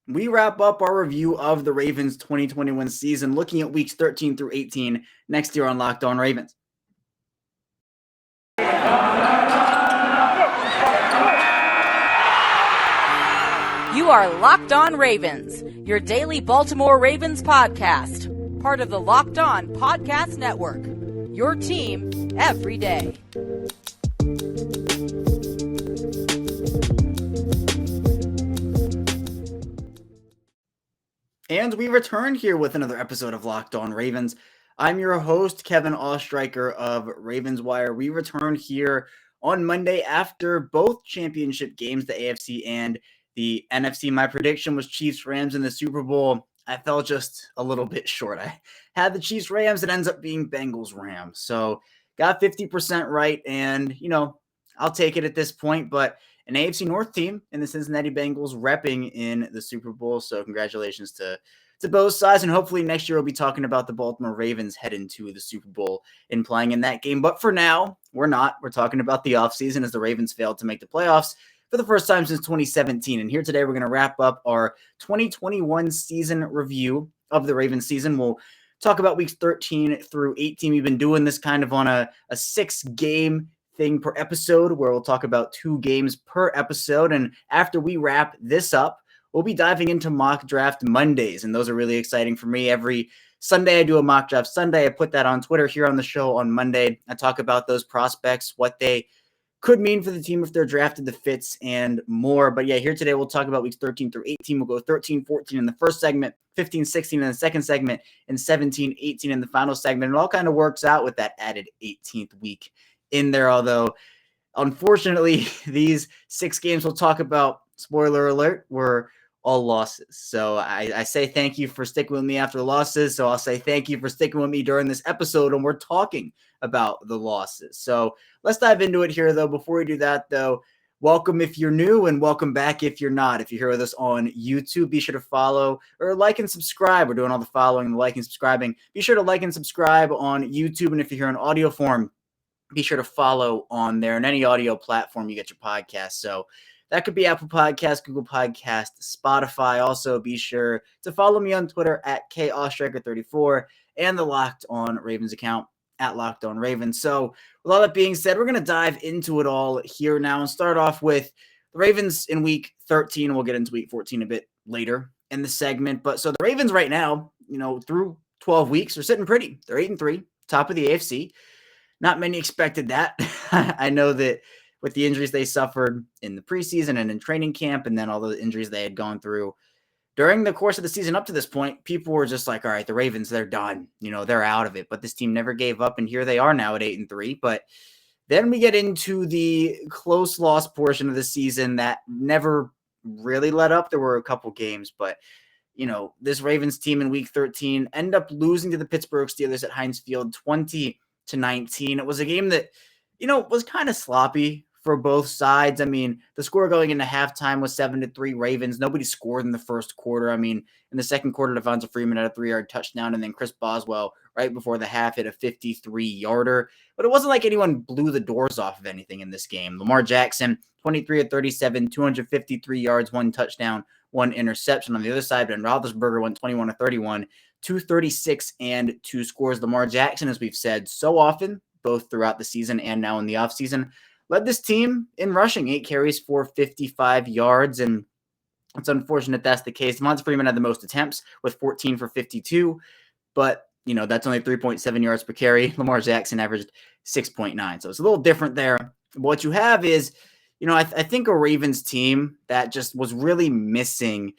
we wrap up our review of the Ravens 2021 season, looking at weeks 13 through 18 next year on Locked On Ravens. You are Locked On Ravens, your daily Baltimore Ravens podcast, part of the Locked On Podcast Network, your team every day. And we return here with another episode of Locked On Ravens. I'm your host, Kevin Ostreicher of Ravens Wire. We return here on Monday after both championship games, the AFC and the NFC. My prediction was Chiefs-Rams in the Super Bowl. I fell just a little bit short. I had the Chiefs-Rams. It ends up being Bengals-Rams. So got 50% right, and, I'll take it at this point. But an AFC North team in the Cincinnati Bengals repping in the Super Bowl. So congratulations to both sides. And hopefully next year we'll be talking about the Baltimore Ravens heading to the Super Bowl and playing in that game. But for now, we're not. We're talking about the offseason as the Ravens failed to make the playoffs for the first time since 2017. And here today, we're going to wrap up our 2021 season review of the Ravens season. We'll talk about weeks 13 through 18. We've been doing this kind of on a 6-game thing per episode, where we'll talk about 2 games per episode. And after we wrap this up, we'll be diving into mock draft Mondays. And those are really exciting for me. Every Sunday, I do a mock draft Sunday. I put that on Twitter here on the show on Monday. I talk about those prospects, what they could mean for the team if they're drafted, the fits, and more. But yeah, here today, we'll talk about weeks 13 through 18. We'll go 13, 14 in the first segment, 15, 16 in the second segment, and 17, 18 in the final segment. It all kind of works out with that added 18th week in there. Although, unfortunately, these 6 games we'll talk about, spoiler alert, were all losses. So I say thank you for sticking with me after the losses. So I'll say thank you for sticking with me during this episode, and we're talking about the losses. So let's dive into it here, though. Before we do that, though, welcome if you're new, and welcome back if you're not. If you're here with us on YouTube, be sure to follow or like and subscribe. We're doing all the following and the liking and subscribing. Be sure to like and subscribe on YouTube. And if you're here in audio form, be sure to follow on there, and any audio platform you get your podcast. So that could be Apple Podcasts, Google Podcasts, Spotify. Also, be sure to follow me on Twitter at KOstriker34 and the Locked On Ravens account at Locked On Ravens. So with all that being said, we're going to dive into it all here now and start off with the Ravens in week 13. We'll get into week 14 a bit later in the segment. But so the Ravens right now, through 12 weeks, are sitting pretty. They're 8-3, top of the AFC. Not many expected that. I know that with the injuries they suffered in the preseason and in training camp, and then all the injuries they had gone through during the course of the season up to this point, people were just like, all right, the Ravens, they're done. They're out of it. But this team never gave up, and here they are now at 8-3. But then we get into the close loss portion of the season that never really let up. There were a couple games, but this Ravens team in week 13 end up losing to the Pittsburgh Steelers at Heinz Field 20-19. It was a game that, was kind of sloppy for both sides. I mean, the score going into halftime was 7-3 Ravens. Nobody scored in the first quarter. I mean, in the second quarter, Devonta Freeman had a 3-yard touchdown, and then Chris Boswell right before the half hit a 53-yarder. But it wasn't like anyone blew the doors off of anything in this game. Lamar Jackson, 23 of 37, 253 yards, 1 touchdown, 1 interception. On the other side, Ben Roethlisberger went 21 of 31, 236 and 2 scores. Lamar Jackson, as we've said so often, both throughout the season and now in the offseason, led this team in rushing, 8 carries for 55 yards, and it's unfortunate that's the case. Devonta Freeman had the most attempts with 14 for 52, but, that's only 3.7 yards per carry. Lamar Jackson averaged 6.9, so it's a little different there. But what you have is, I think a Ravens team that just was really missing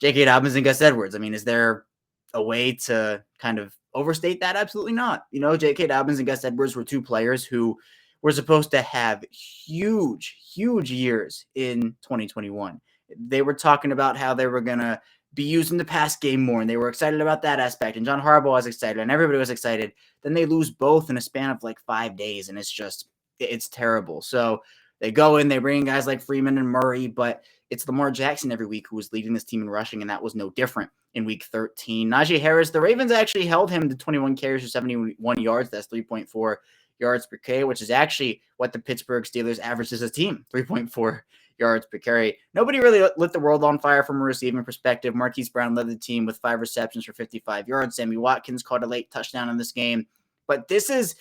J.K. Dobbins and Gus Edwards. I mean, is there a way to kind of overstate that? Absolutely not. J.K. Dobbins and Gus Edwards were 2 players who were supposed to have huge, huge years in 2021. They were talking about how they were going to be used in the pass game more, and they were excited about that aspect, and John Harbaugh was excited, and everybody was excited. Then they lose both in a span of like 5 days, and it's terrible. So they go in, they bring in guys like Freeman and Murray, but it's Lamar Jackson every week who was leading this team in rushing, and that was no different in week 13. Najee Harris, the Ravens actually held him to 21 carries for 71 yards. That's 3.4 yards per carry, which is actually what the Pittsburgh Steelers averaged as a team, 3.4 yards per carry. Nobody really lit the world on fire from a receiving perspective. Marquise Brown led the team with 5 receptions for 55 yards. Sammy Watkins caught a late touchdown in this game. But this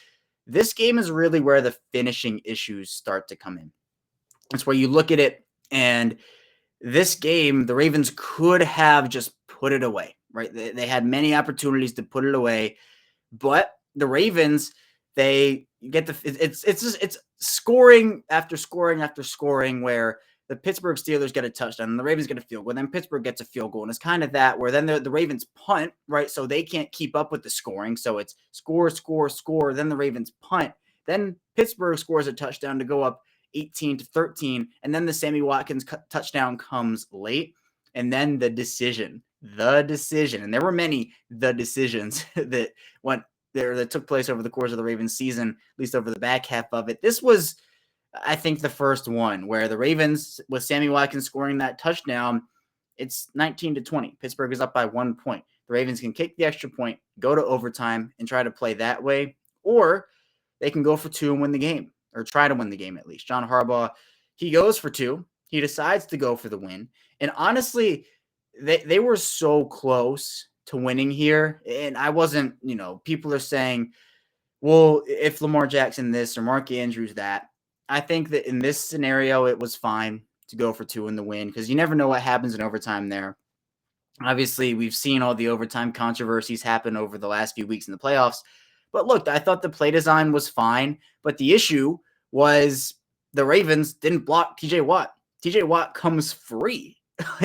game is really where the finishing issues start to come in. It's where you look at it, and this game, the Ravens could have just put it away, right? They had many opportunities to put it away, but the Ravens, they get it's scoring after scoring after scoring where the Pittsburgh Steelers get a touchdown and the Ravens get a field goal. Then Pittsburgh gets a field goal, and it's kind of that where then the Ravens punt, right? So they can't keep up with the scoring. So it's score, score, score. Then the Ravens punt. Then Pittsburgh scores a touchdown to go up 18-13, and then the Sammy Watkins touchdown comes late, and then the decision, and there were many decisions that went there that took place over the course of the Ravens season, at least over the back half of it. This was, I think, the first one where the Ravens, with Sammy Watkins scoring that touchdown, it's 19-20. Pittsburgh is up by 1 point. The Ravens can kick the extra point, go to overtime, and try to play that way, or they can go for 2 and win the game, or try to win the game at least. John Harbaugh, he goes for 2. He decides to go for the win. And honestly, they were so close to winning here. And I wasn't, people are saying, well, if Lamar Jackson this or Mark Andrews that, I think that in this scenario, it was fine to go for 2 in the win because you never know what happens in overtime there. Obviously, we've seen all the overtime controversies happen over the last few weeks in the playoffs. But look, I thought the play design was fine. But the issue was the Ravens didn't block TJ Watt. TJ Watt comes free.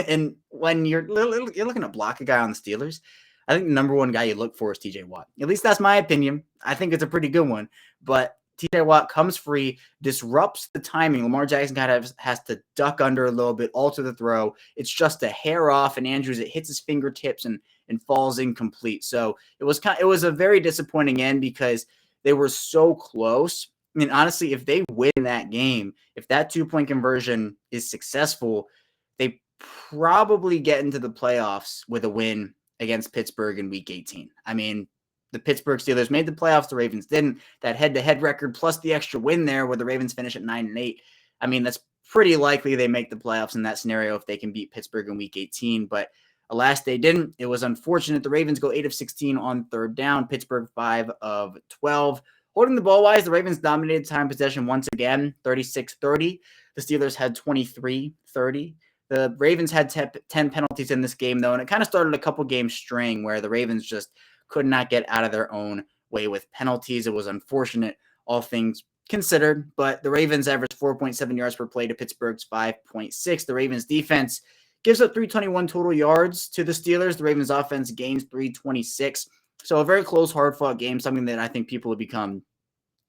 And when you're looking to block a guy on the Steelers, I think the number one guy you look for is TJ Watt. At least that's my opinion. I think it's a pretty good one. But TJ Watt comes free, disrupts the timing. Lamar Jackson kind of has to duck under a little bit, alter the throw. It's just a hair off, and Andrews, it hits his fingertips and falls incomplete. So it was a very disappointing end because they were so close. I mean, honestly, if they win that game, if that 2-point conversion is successful, they probably get into the playoffs with a win against Pittsburgh in Week 18. I mean, the Pittsburgh Steelers made the playoffs. The Ravens didn't. That head-to-head record plus the extra win there where the Ravens finish at 9-8. I mean, that's pretty likely they make the playoffs in that scenario if they can beat Pittsburgh in Week 18. But alas, they didn't. It was unfortunate. The Ravens go 8 of 16 on third down. Pittsburgh 5 of 12. Holding the ball wise, the Ravens dominated time possession once again, 36-30. The Steelers had 23-30. The Ravens had 10 penalties in this game, though, and it kind of started a couple game string where the Ravens just could not get out of their own way with penalties. It was unfortunate, all things considered, but the Ravens averaged 4.7 yards per play to Pittsburgh's 5.6. The Ravens defense gives up 321 total yards to the Steelers. The Ravens offense gains 326. So a very close, hard-fought game, something that I think people have become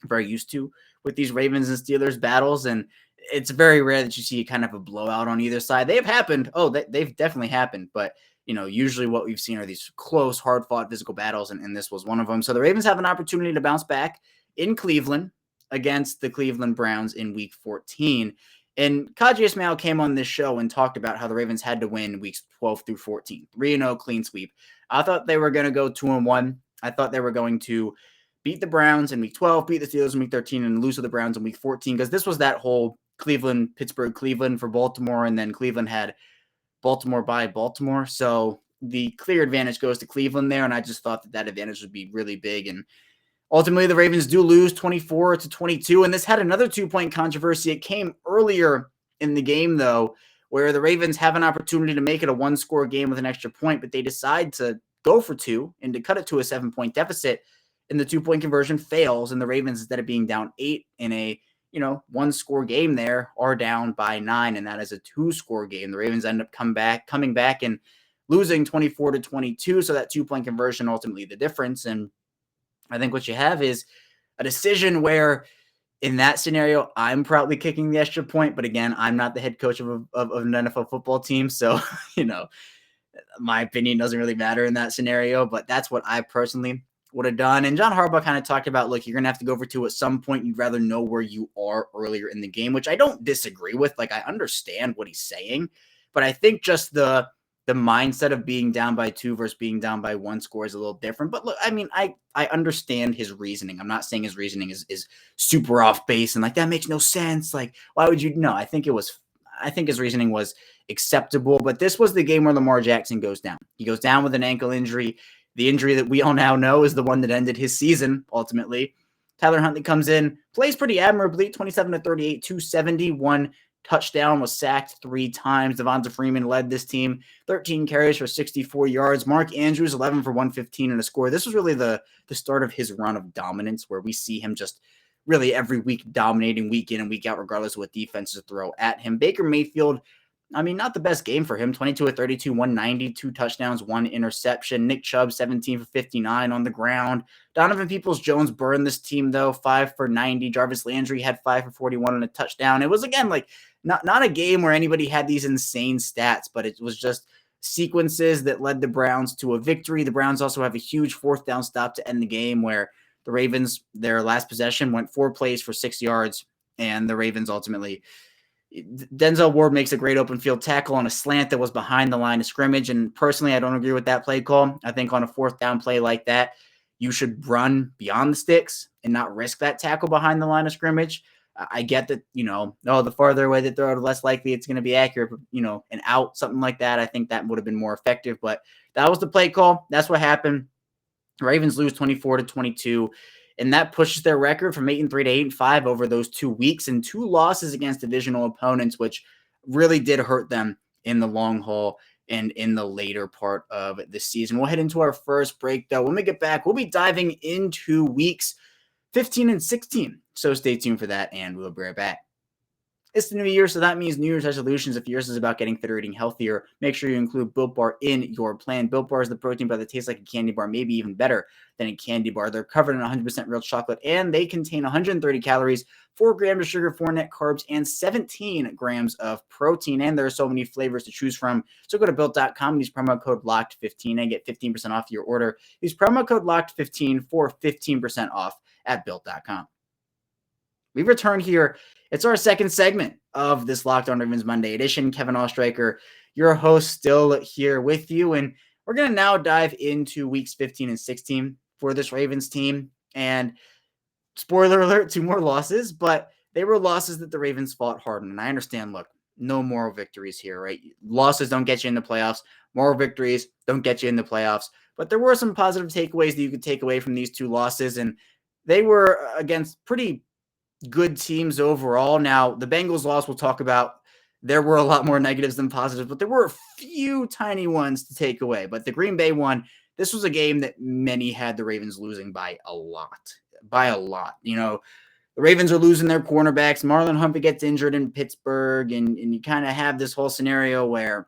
very used to with these Ravens and Steelers battles, and it's very rare that you see kind of a blowout on either side. They have happened. They've definitely happened, but usually what we've seen are these close, hard-fought physical battles, and this was one of them. So the Ravens have an opportunity to bounce back in Cleveland against the Cleveland Browns in Week 14. And Kaji Ismail came on this show and talked about how the Ravens had to win weeks 12 through 14. 3-0 clean sweep. I thought they were going to go 2-1. I thought they were going to beat the Browns in Week 12, beat the Steelers in Week 13, and lose to the Browns in Week 14, because this was that whole Cleveland, Pittsburgh, Cleveland for Baltimore, and then Cleveland had Baltimore by Baltimore. So the clear advantage goes to Cleveland there, and I just thought that advantage would be really big. And ultimately, the Ravens do lose 24-22, and this had another 2-point controversy. It came earlier in the game, though, where the Ravens have an opportunity to make it a 1-score game with an extra point, but they decide to go for 2 and to cut it to a 7-point deficit, and the 2-point conversion fails, and the Ravens, instead of being down 8 in a 1-score game there, are down by 9, and that is a 2-score game. The Ravens end up coming back and losing 24-22, so that 2-point conversion ultimately the difference. And I think what you have is a decision where, in that scenario, I'm probably kicking the extra point, but again, I'm not the head coach of an NFL football team, so my opinion doesn't really matter in that scenario. But that's what I personally would have done. And John Harbaugh kind of talked about, look, you're going to have to go for 2 at some point. You'd rather know where you are earlier in the game, which I don't disagree with. Like, I understand what he's saying, but I think just the mindset of being down by 2 versus being down by 1 score is a little different. But look, I mean, I understand his reasoning. I'm not saying his reasoning is super off base and like, that makes no sense. Like, why would you know? I think it was I think his reasoning was acceptable, but this was the game where Lamar Jackson goes down. He goes down with an ankle injury. The injury that we all now know is the one that ended his season, ultimately. Tyler Huntley comes in, plays pretty admirably, 27-38, 271 touchdown, was sacked 3 times. Devonta Freeman led this team, 13 carries for 64 yards. Mark Andrews, 11 for 115 and a score. This was really the start of his run of dominance, where we see him just really every week dominating week in and week out, regardless of what defenses throw at him. Baker Mayfield, I mean, not the best game for him. 22-32, 190, 2 touchdowns, 1 interception. Nick Chubb, 17 for 59 on the ground. Donovan Peoples-Jones burned this team, though, 5 for 90. Jarvis Landry had 5 for 41 and a touchdown. It was, again, like not a game where anybody had these insane stats, but it was just sequences that led the Browns to a victory. The Browns also have a huge 4th down stop to end the game where the Ravens, their last possession, went 4 plays for 6 yards, and the Ravens ultimately – Denzel Ward makes a great open field tackle on a slant that was behind the line of scrimmage. And personally, I don't agree with that play call. I think on a 4th down play like that, you should run beyond the sticks and not risk that tackle behind the line of scrimmage. I get that, the farther away they throw it, the less likely it's going to be accurate, but, an out, something like that. I think that would have been more effective, but that was the play call. That's what happened. The Ravens lose 24-22. And that pushes their record from 8-3 to 8-5 over those 2 weeks, and 2 losses against divisional opponents, which really did hurt them in the long haul and in the later part of the season. We'll head into our first break, though. When we get back, we'll be diving into weeks 15 and 16. So stay tuned for that, and we'll be right back. It's the new year, so that means New Year's resolutions. If yours is about getting fitter, eating healthier, make sure you include Built Bar in your plan. Built Bar is the protein bar that tastes like a candy bar, maybe even better than a candy bar. They're covered in 100% real chocolate, and they contain 130 calories, 4 grams of sugar, 4 net carbs, and 17 grams of protein. And there are so many flavors to choose from. So go to Built.com, use promo code LOCKED15 and get 15% off your order. Use promo code LOCKED15 for 15% off at Built.com. We return here. It's our second segment of this Locked On Ravens Monday edition. Kevin Oestreicher, your host, still here with you. And we're going to now dive into weeks 15 and 16 for this Ravens team. And spoiler alert, 2 more losses, but they were losses that the Ravens fought hard. And I understand, look, no moral victories here, right? Losses don't get you in the playoffs. Moral victories don't get you in the playoffs. But there were some positive takeaways that you could take away from these 2 losses. And they were against pretty good teams overall. Now, the Bengals loss we'll talk about. There were a lot more negatives than positives, but there were a few tiny ones to take away. But the Green Bay one, this was a game that many had the Ravens losing by a lot. The Ravens are losing their cornerbacks. Marlon Humphrey gets injured in Pittsburgh, and you kind of have this whole scenario where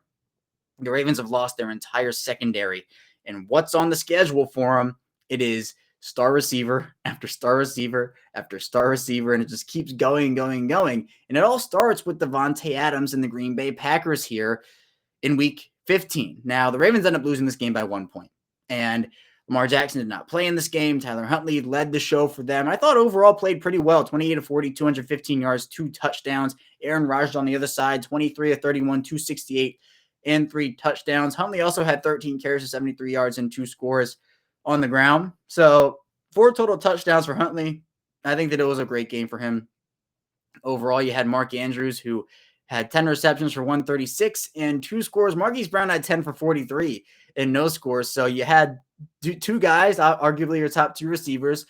the Ravens have lost their entire secondary. And what's on the schedule for them? It is star receiver after star receiver after star receiver, and it just keeps going and going and going. And it all starts with Davante Adams and the Green Bay Packers here in week 15. Now, the Ravens end up losing this game by 1 point, and Lamar Jackson did not play in this game. Tyler Huntley led the show for them. I thought overall played pretty well, 28-40, 215 yards, 2 touchdowns. Aaron Rodgers on the other side, 23-31, 268, and 3 touchdowns. Huntley also had 13 carries for 73 yards and 2 scores on the ground. So 4 total touchdowns for Huntley. I think that it was a great game for him. Overall, you had Mark Andrews, who had 10 receptions for 136 and 2 scores. Marquise Brown had 10 for 43 and no scores. So you had 2 guys, arguably your top 2 receivers,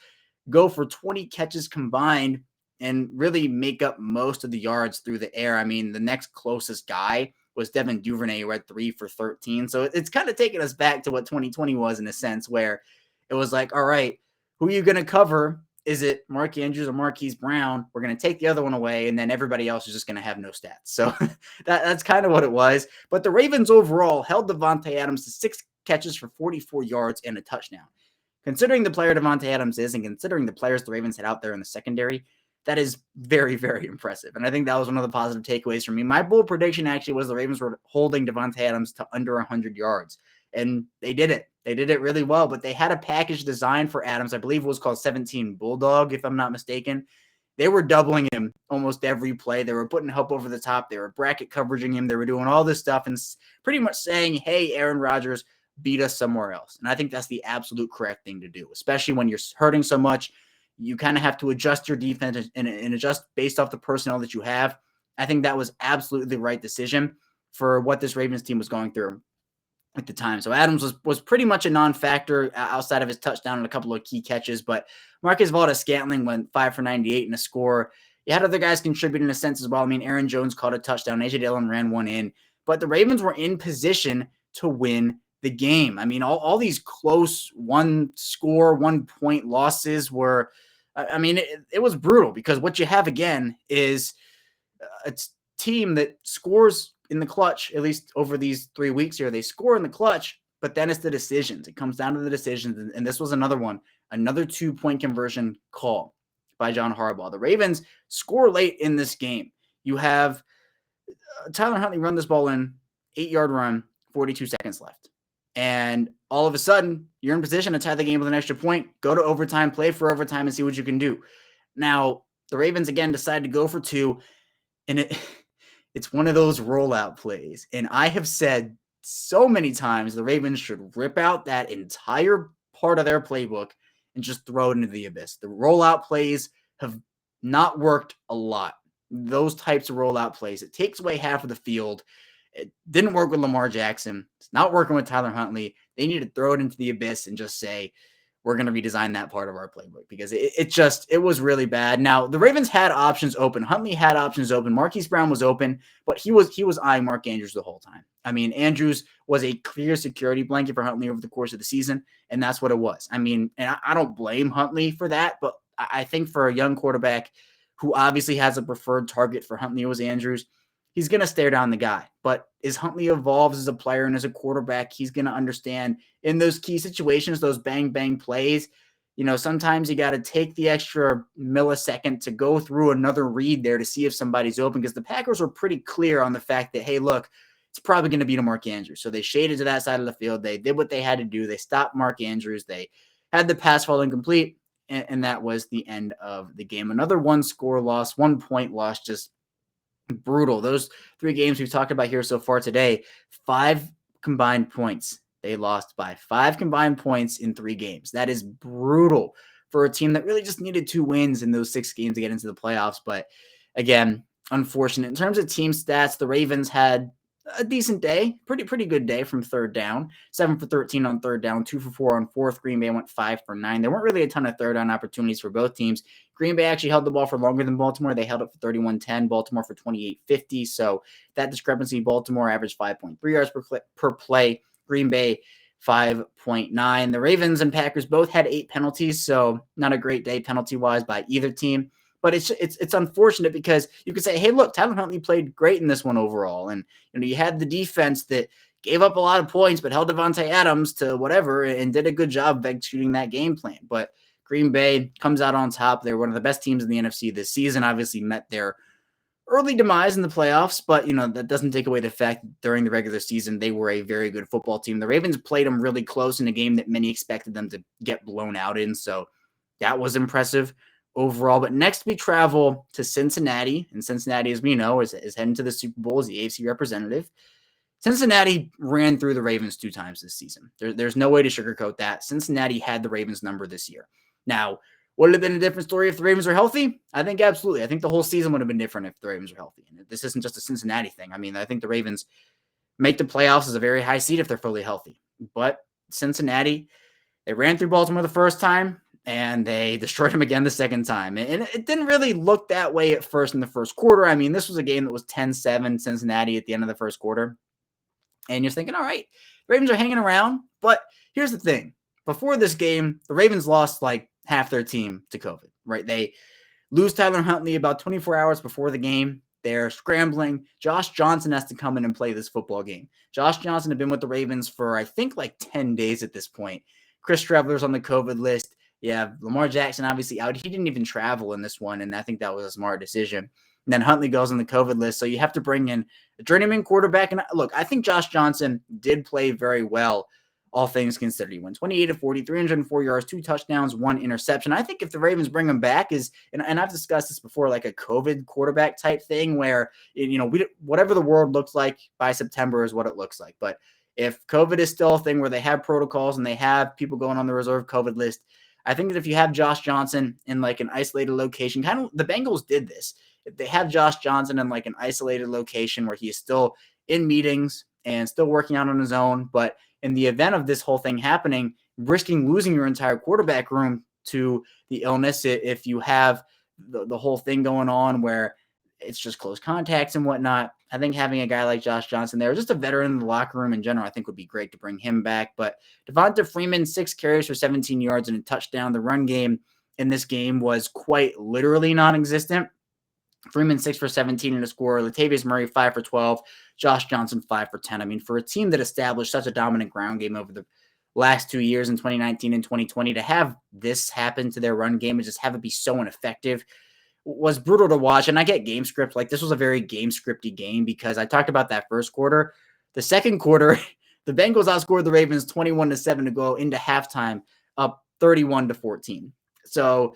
go for 20 catches combined and really make up most of the yards through the air. I mean, the next closest guy was Devin Duvernay, who had 3 for 13. So it's kind of taking us back to what 2020 was in a sense, where it was like, all right, who are you going to cover? Is it Mark Andrews or Marquise Brown? We're going to take the other one away, and then everybody else is just going to have no stats. So that's kind of what it was. But the Ravens overall held Davante Adams to 6 catches for 44 yards and a touchdown. Considering the player Davante Adams is, and considering the players the Ravens had out there in the secondary, that is very, very impressive. And I think that was one of the positive takeaways for me. My bold prediction actually was the Ravens were holding Davante Adams to under 100 yards. And they did it. They did it really well. But they had a package designed for Adams. I believe it was called 17 Bulldog, if I'm not mistaken. They were doubling him almost every play. They were putting help over the top. They were bracket coveraging him. They were doing all this stuff and pretty much saying, hey, Aaron Rodgers, beat us somewhere else. And I think that's the absolute correct thing to do, especially when you're hurting so much. You kind of have to adjust your defense and adjust based off the personnel that you have. I think that was absolutely the right decision for what this Ravens team was going through at the time. So Adams was pretty much a non-factor outside of his touchdown and a couple of key catches, but Marquez Valdes-Scantling went 5 for 98 in a score. You had other guys contribute in a sense as well. I mean, Aaron Jones caught a touchdown. A.J. Dillon ran one in, but the Ravens were in position to win the game. I mean, all these close one-score, one-point losses were, I mean, it was brutal because what you have again is a team that scores in the clutch, at least over these 3 weeks here. They score in the clutch, but then it's the decisions. It comes down to the decisions, and this was another one, another 2-point conversion call by John Harbaugh. The Ravens score late in this game. You have Tyler Huntley run this ball in, 8-yard run, 42 seconds left. And all of a sudden, you're in position to tie the game with an extra point, go to overtime, play for overtime, and see what you can do. Now, the Ravens, again, decide to go for 2, and it's one of those rollout plays. And I have said so many times the Ravens should rip out that entire part of their playbook and just throw it into the abyss. The rollout plays have not worked a lot. Those types of rollout plays, it takes away half of the field. It didn't work with Lamar Jackson. It's not working with Tyler Huntley. They need to throw it into the abyss and just say, we're going to redesign that part of our playbook because it was really bad. Now, the Ravens had options open. Huntley had options open. Marquise Brown was open, but he was eyeing Mark Andrews the whole time. I mean, Andrews was a clear security blanket for Huntley over the course of the season, and that's what it was. I mean, and I don't blame Huntley for that, but I think for a young quarterback who obviously has a preferred target for Huntley was Andrews, he's going to stare down the guy. But as Huntley evolves as a player and as a quarterback, he's going to understand in those key situations, those bang plays, sometimes you got to take the extra millisecond to go through another read there to see if somebody's open, because the Packers were pretty clear on the fact that, hey, look, it's probably going to be to Mark Andrews. So they shaded to that side of the field. They did what they had to do. They stopped Mark Andrews. They had the pass fall incomplete, and that was the end of the game. Another 1-score loss, 1-point loss, just brutal. Those 3 games we've talked about here so far today, 5 combined points. They lost by 5 combined points in 3 games. That is brutal for a team that really just needed 2 wins in those 6 games to get into the playoffs. But again, unfortunate. In terms of team stats, the Ravens had a decent day, pretty good day from third down. 7 for 13 on third down, 2 for 4 on fourth. Green Bay went 5 for 9. There weren't really a ton of third down opportunities for both teams. Green Bay actually held the ball for longer than Baltimore. They held it for 31-10, Baltimore for 28-50. So that discrepancy, Baltimore averaged 5.3 yards per play. Green Bay 5.9. The Ravens and Packers both had 8 penalties, so not a great day penalty-wise by either team. But it's unfortunate because you could say, hey, look, Tyler Huntley played great in this one overall. And you had the defense that gave up a lot of points but held Devontae Adams to whatever and did a good job of executing that game plan. But Green Bay comes out on top. They're one of the best teams in the NFC this season, obviously met their early demise in the playoffs, but that doesn't take away the fact that during the regular season, they were a very good football team. The Ravens played them really close in a game that many expected them to get blown out in. So that was impressive overall. But next we travel to Cincinnati, and Cincinnati, as we know, is heading to the Super Bowl as the AFC representative. Cincinnati ran through the Ravens 2 times this season. There's no way to sugarcoat that. Cincinnati had the Ravens number this year. Now, would it have been a different story if the Ravens were healthy? I think absolutely. I think the whole season would have been different if the Ravens were healthy. And this isn't just a Cincinnati thing. I mean, I think the Ravens make the playoffs as a very high seed if they're fully healthy. But Cincinnati, they ran through Baltimore the first time, and they destroyed him again the second time. And it didn't really look that way at first in the first quarter. I mean, this was a game that was 10-7 Cincinnati at the end of the first quarter. And you're thinking, all right, the Ravens are hanging around. But here's the thing. Before this game, the Ravens lost like half their team to COVID, right? They lose Tyler Huntley about 24 hours before the game. They're scrambling. Josh Johnson has to come in and play this football game. Josh Johnson had been with the Ravens for, I think, like 10 days at this point. Chris Streveler's on the COVID list. Yeah, Lamar Jackson obviously out. He didn't even travel in this one, and I think that was a smart decision. And then Huntley goes on the COVID list, so you have to bring in a journeyman quarterback. And look, I think Josh Johnson did play very well, all things considered. He went 28-40, 304 yards, 2 touchdowns, 1 interception. I think if the Ravens bring him back and I've discussed this before, like a COVID quarterback type thing where, whatever the world looks like by September is what it looks like. But if COVID is still a thing where they have protocols and they have people going on the reserve COVID list, I think that if you have Josh Johnson in like an isolated location, kind of the Bengals did this. they have Josh Johnson in like an isolated location where he is still in meetings and still working out on his own. But in the event of this whole thing happening, risking losing your entire quarterback room to the illness, if you have the whole thing going on where it's just close contacts and whatnot, I think having a guy like Josh Johnson there, just a veteran in the locker room in general, I think would be great to bring him back. But Devonta Freeman, 6 carries for 17 yards and a touchdown. The run game in this game was quite literally non-existent. Freeman 6 for 17 in a score. Latavius Murray 5 for 12. Josh Johnson 5 for 10. I mean, for a team that established such a dominant ground game over the last 2 years in 2019 and 2020, to have this happen to their run game and just have it be so ineffective was brutal to watch. And I get game script. Like, this was a very game scripty game because I talked about that first quarter. The second quarter, the Bengals outscored the Ravens 21-7 to go into halftime, up 31-14. So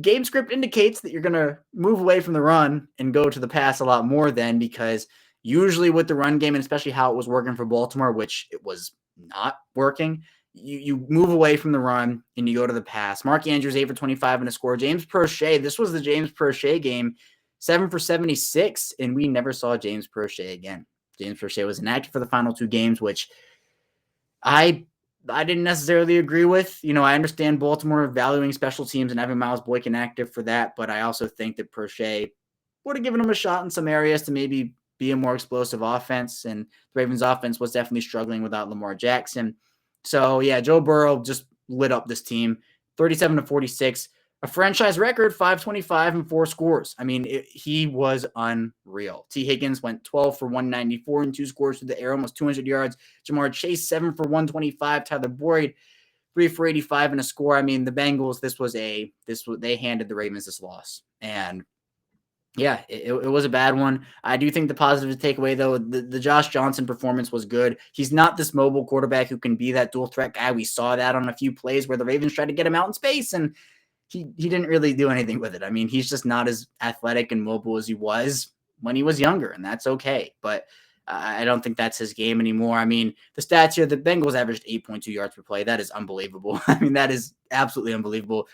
game script indicates that you're going to move away from the run and go to the pass a lot more then, because usually with the run game, and especially how it was working for Baltimore, which it was not working, you move away from the run and you go to the pass. Mark Andrews 8 for 25 in a score. James Prochet, this was the James Prochet game, 7 for 76, and we never saw James Prochet again. James Prochet was inactive for the final 2 games, which I didn't necessarily agree with. You know, I understand Baltimore valuing special teams and having Miles Boykin active for that, but I also think that Prochet would have given him a shot in some areas to maybe be a more explosive offense, and the Ravens offense was definitely struggling without Lamar Jackson. So, yeah, Joe Burrow just lit up this team, 37-46, a franchise record, 525 and 4 scores. I mean, he was unreal. T. Higgins went 12 for 194 and 2 scores through the air, almost 200 yards. Jamar Chase, 7 for 125. Tyler Boyd, 3 for 85 and a score. I mean, the Bengals, they handed the Ravens this loss. And yeah, it was a bad one. I do think the positive to take away, though, the Josh Johnson performance was good. He's not this mobile quarterback who can be that dual threat guy. We saw that on a few plays where the Ravens tried to get him out in space, and he didn't really do anything with it. I mean, he's just not as athletic and mobile as he was when he was younger, and that's okay. But I don't think that's his game anymore. I mean, the stats here, the Bengals averaged 8.2 yards per play. That is unbelievable. I mean, that is absolutely unbelievable.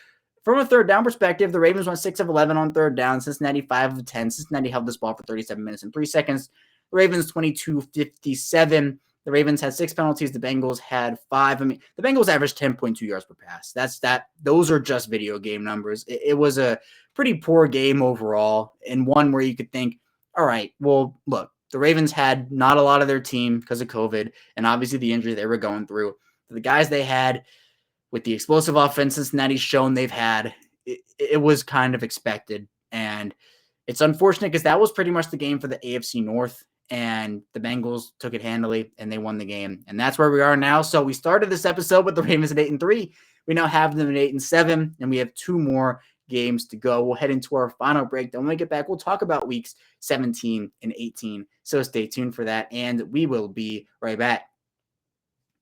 From a third down perspective, the Ravens went 6 of 11 on third down. Cincinnati 5 of 10. Cincinnati held this ball for 37 minutes and 3 seconds. The Ravens 22-57. The Ravens had 6 penalties. The Bengals had 5. I mean, the Bengals averaged 10.2 yards per pass. Those are just video game numbers. It was a pretty poor game overall, and one where you could think, all right, well, look, the Ravens had not a lot of their team because of COVID and obviously the injury they were going through. The guys they had, with the explosive offense Cincinnati's shown they've had, it was kind of expected. And it's unfortunate because that was pretty much the game for the AFC North, and the Bengals took it handily and they won the game. And that's where we are now. So we started this episode with the Ravens at 8-3. We now have them at 8-7, and we have 2 more games to go. We'll head into our final break. Then when we get back, we'll talk about weeks 17 and 18. So stay tuned for that, and we will be right back.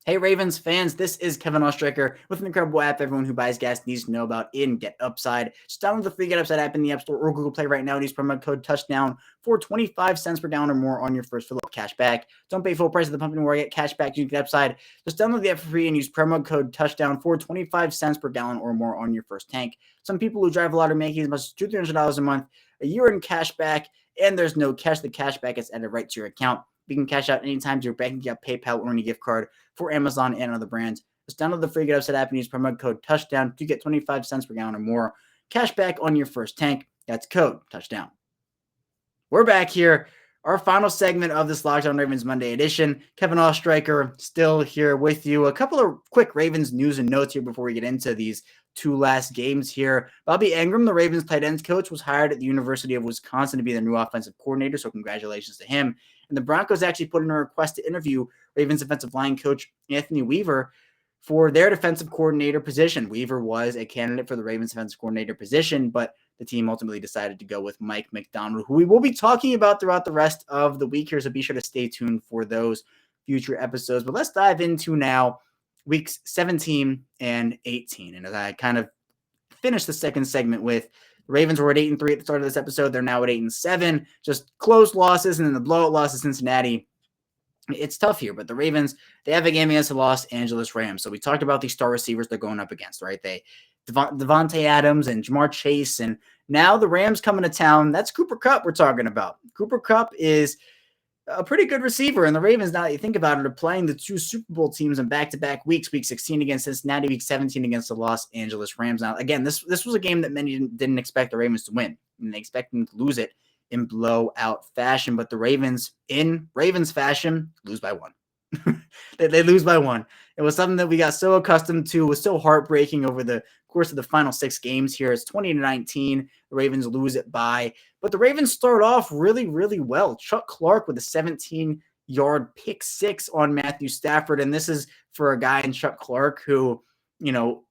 Hey, Ravens fans, this is Kevin Oestreicher with an incredible app everyone who buys gas needs to know about in Get Upside. Just download the free Get Upside app in the App Store or Google Play right now and use promo code TOUCHDOWN for 25 cents per gallon or more on your first fill-up cash back. Don't pay full price at the pump anymore. Get cash back using Get Upside. Just download the app for free and use promo code TOUCHDOWN for 25 cents per gallon or more on your first tank. Some people who drive a lot are making as much as $200-$300 a month, a year in cash back, and there's no catch. The cash back is added right to your account. You can cash out anytime to your bank account, PayPal, or any gift card for Amazon and other brands. Just download the free Get Upside app and use promo code TOUCHDOWN to get 25 cents per gallon or more cash back on your first tank. That's code TOUCHDOWN. We're back here. Our final segment of this Locked On Ravens Monday edition. Kevin Oestreicher still here with you. A couple of quick Ravens news and notes here before we get into these 2 last games here. Bobby Engram, the Ravens tight ends coach, was hired at the University of Wisconsin to be the new offensive coordinator, so congratulations to him. And the Broncos actually put in a request to interview Ravens defensive line coach Anthony Weaver for their defensive coordinator position. Weaver was a candidate for the Ravens defensive coordinator position, but the team ultimately decided to go with Mike McDonald, who we will be talking about throughout the rest of the week here, so be sure to stay tuned for those future episodes. But let's dive into now weeks 17 and 18. And as I kind of finish the second segment with, the Ravens were at 8-3 at the start of this episode. They're now at 8-7, just close losses, and then the blowout loss to Cincinnati. It's tough here, but the Ravens, they have a game against the Los Angeles Rams. So we talked about these star receivers they're going up against, right? They Devontae Adams and Jamar Chase, and now the Rams coming to town. That's Cooper Kupp we're talking about. Cooper Kupp is a pretty good receiver, and the Ravens, now that you think about it, are playing the two Super Bowl teams in back-to-back weeks, Week 16 against Cincinnati, Week 17 against the Los Angeles Rams. Now, again, this was a game that many didn't expect the Ravens to win, and they expect them to lose it in blowout fashion, but the Ravens, in Ravens fashion, lose by one. They lose by one. It was something that we got so accustomed to. It was so heartbreaking over the course of the final 6 games here. It's 20-19. The Ravens lose it by. But the Ravens start off really, really well. Chuck Clark with a 17-yard pick six on Matthew Stafford. And this is for a guy in Chuck Clark who,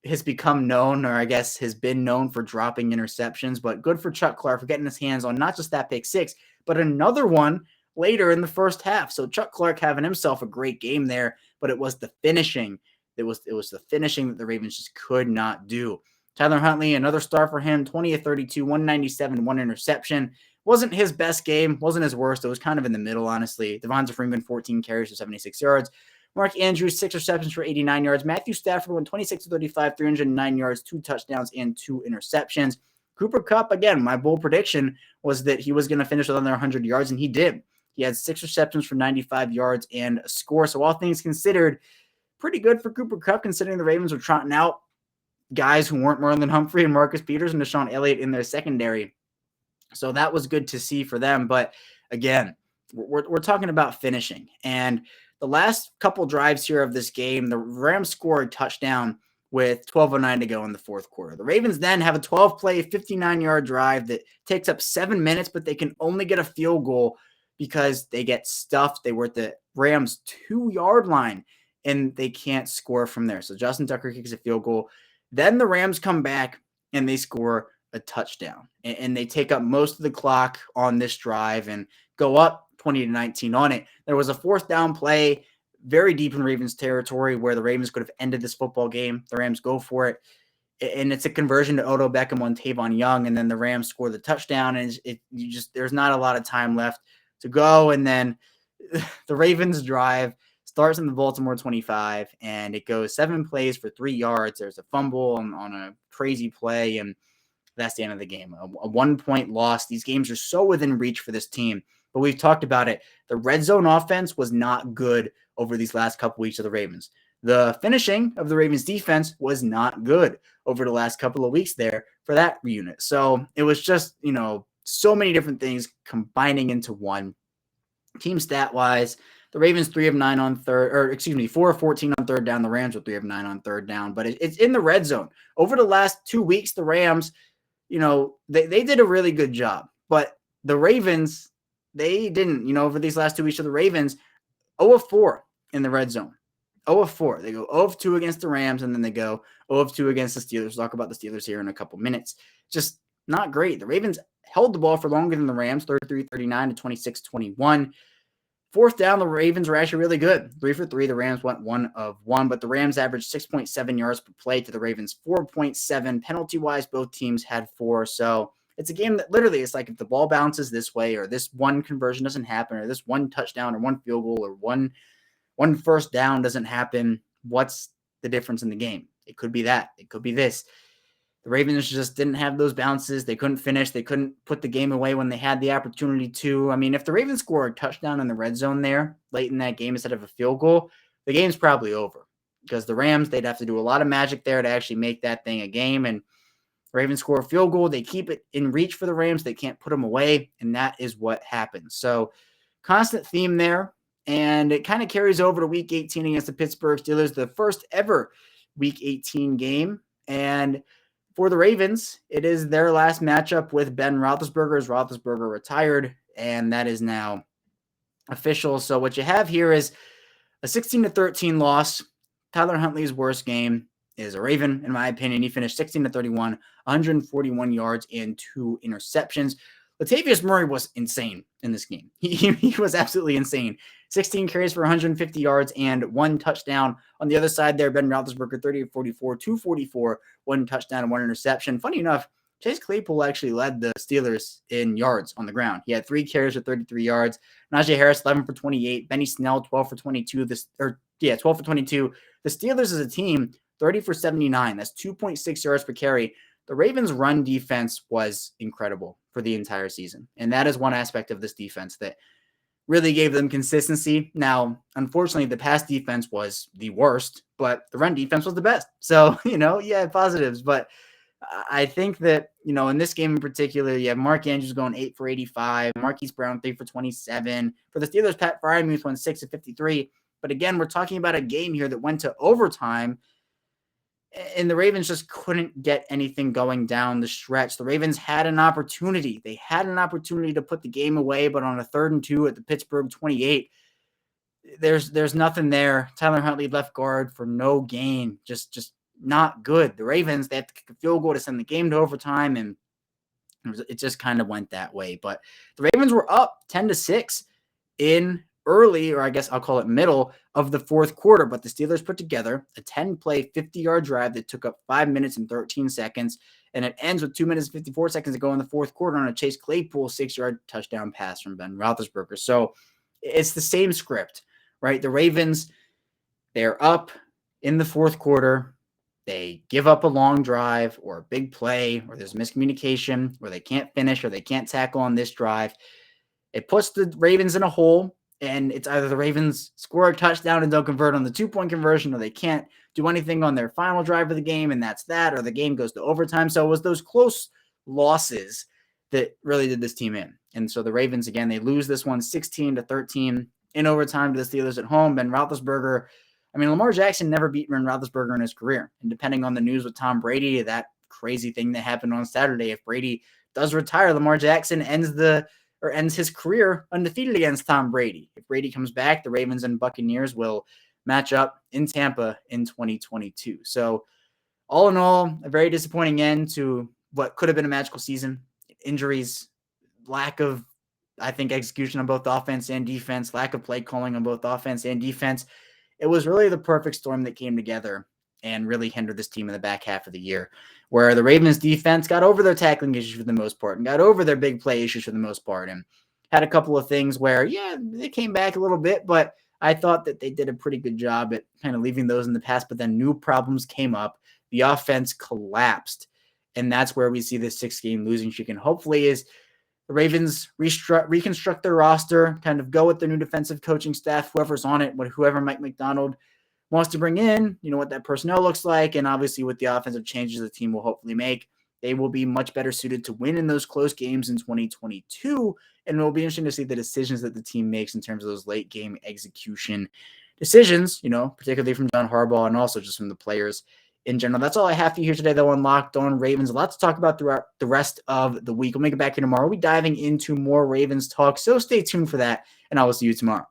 has become known, or I guess has been known for dropping interceptions. But good for Chuck Clark for getting his hands on not just that pick six, but another one later in the first half. So Chuck Clark having himself a great game there, but it was the finishing. It was the finishing that the Ravens just could not do. Tyler Huntley, another star for him, 20 of 32, 197, 1 interception. Wasn't his best game, wasn't his worst. It was kind of in the middle, honestly. Devonta Freeman, 14 carries for 76 yards. Mark Andrews, 6 receptions for 89 yards. Matthew Stafford went 26 of 35, 309 yards, 2 touchdowns, and 2 interceptions. Cooper Kupp, again, my bold prediction was that he was going to finish with under 100 yards, and he did. He had 6 receptions for 95 yards and a score. So all things considered, pretty good for Cooper Kupp, considering the Ravens were trotting out guys who weren't Marlon Humphrey and Marcus Peters and Deshaun Elliott in their secondary. So that was good to see for them. But again, we're talking about finishing. And the last couple drives here of this game, the Rams scored a touchdown with 12:09 to go in the fourth quarter. The Ravens then have a 12-play, 59-yard drive that takes up 7 minutes, but they can only get a field goal because they get stuffed. They were at the Rams' 2-yard line, and they can't score from there. So Justin Tucker kicks a field goal. Then the Rams come back, and they score a touchdown. And they take up most of the clock on this drive and go up 20-19 on it. There was a 4th down play very deep in Ravens territory where the Ravens could have ended this football game. The Rams go for it. And it's a conversion to Odell Beckham on Tavon Young, and then the Rams score the touchdown. And there's not a lot of time left to go. And then the Ravens drive starts in the Baltimore 25, and it goes 7 plays for 3 yards. There's a fumble on a crazy play, and that's the end of the game. A 1-point loss. These games are so within reach for this team, but we've talked about it. The red zone offense was not good over these last couple weeks of the Ravens. The finishing of the Ravens defense was not good over the last couple of weeks there for that unit. So it was just, so many different things combining into one. Team stat wise, the Ravens 3 of 9 on 4 of 14 on third down. The Rams were 3 of 9 on third down, but it's in the red zone. Over the last 2 weeks, the Rams, they did a really good job, but the Ravens, they didn't. Over these last 2 weeks of the Ravens, 0 of 4 in the red zone. 0 of 4. They go 0 of 2 against the Rams, and then they go 0 of 2 against the Steelers. We'll talk about the Steelers here in a couple minutes. Just not great. The Ravens held the ball for longer than the Rams, 33-39 to 26-21. 4th down, the Ravens were actually really good. 3 for 3. The Rams went 1 of 1, but the Rams averaged 6.7 yards per play to the Ravens 4.7. Penalty-wise, both teams had 4. So it's a game that literally is like if the ball bounces this way, or this one conversion doesn't happen, or this one touchdown or one field goal or one first down doesn't happen, what's the difference in the game? It could be that. It could be this. The Ravens just didn't have those bounces. They couldn't finish. They couldn't put the game away when they had the opportunity to. I mean, if the Ravens score a touchdown in the red zone there late in that game instead of a field goal, the game's probably over, because the Rams, they'd have to do a lot of magic there to actually make that thing a game. And the Ravens score a field goal. They keep it in reach for the Rams. They can't put them away, and that is what happens. So constant theme there, and it kind of carries over to Week 18 against the Pittsburgh Steelers, the first ever Week 18 game. And for the Ravens, it is their last matchup with Ben Roethlisberger, as Roethlisberger retired, and that is now official. So what you have here is a 16-13 loss. Tyler Huntley's worst game is a Raven, in my opinion. He finished 16-31, 141 yards and 2 interceptions. Latavius Murray was insane in this game. He was absolutely insane. 16 carries for 150 yards and 1 touchdown. On the other side there, Ben Roethlisberger, 30 of 44, 244, 1 touchdown and 1 interception. Funny enough, Chase Claypool actually led the Steelers in yards on the ground. He had 3 carries for 33 yards. Najee Harris, 11 for 28. Benny Snell, 12 for 22. 12 for 22. The Steelers as a team 30 for 79. That's 2.6 yards per carry. The Ravens' run defense was incredible for the entire season. And that is one aspect of this defense that really gave them consistency. Now, unfortunately, the pass defense was the worst, but the run defense was the best. So, positives. But I think that, in this game in particular, you have Mark Andrews going 8 for 85, Marquise Brown 3 for 27. For the Steelers, Pat Freiermuth went 6 of 53. But again, we're talking about a game here that went to overtime, and the Ravens just couldn't get anything going down the stretch. The Ravens had an opportunity. They had an opportunity to put the game away, but on a 3rd and 2 at the Pittsburgh 28, there's nothing there. Tyler Huntley left guard for no gain. Just not good. The Ravens, they had to kick a field goal to send the game to overtime, and it just kind of went that way. But the Ravens were up 10-6 in early, or I guess I'll call it middle of the 4th quarter, but the Steelers put together a 10-play, 50-yard drive that took up 5 minutes and 13 seconds, and it ends with 2 minutes and 54 seconds to go in the 4th quarter on a Chase Claypool 6-yard touchdown pass from Ben Roethlisberger. So it's the same script, right? The Ravens, they're up in the 4th quarter. They give up a long drive or a big play, or there's miscommunication, or they can't finish, or they can't tackle on this drive. It puts the Ravens in a hole, and it's either the Ravens score a touchdown and don't convert on the 2-point conversion, or they can't do anything on their final drive of the game, and that's that, or the game goes to overtime. So it was those close losses that really did this team in. And so the Ravens, again, they lose this one 16-13 in overtime to the Steelers at home. Ben Roethlisberger, Lamar Jackson never beat Ben Roethlisberger in his career. And depending on the news with Tom Brady, that crazy thing that happened on Saturday, if Brady does retire, Lamar Jackson ends his career undefeated against Tom Brady. If Brady comes back, the Ravens and Buccaneers will match up in Tampa in 2022. So all in all, a very disappointing end to what could have been a magical season. Injuries, lack of, execution on both offense and defense, lack of play calling on both offense and defense. It was really the perfect storm that came together and really hindered this team in the back half of the year, where the Ravens defense got over their tackling issues for the most part and got over their big play issues for the most part, and had a couple of things where, they came back a little bit, but I thought that they did a pretty good job at kind of leaving those in the past, but then new problems came up. The offense collapsed, and that's where we see this 6-game losing streak. And hopefully as the Ravens reconstruct their roster, kind of go with their new defensive coaching staff, whoever's on it, whoever Mike McDonald wants to bring in, what that personnel looks like, and obviously with the offensive changes the team will hopefully make, they will be much better suited to win in those close games in 2022, and it will be interesting to see the decisions that the team makes in terms of those late game execution decisions, particularly from John Harbaugh and also just from the players in general. That's all I have for you here today, though, on Locked On Ravens. A lot to talk about throughout the rest of the week. We'll make it back here tomorrow. We'll be diving into more Ravens talk, so stay tuned for that, and I will see you tomorrow.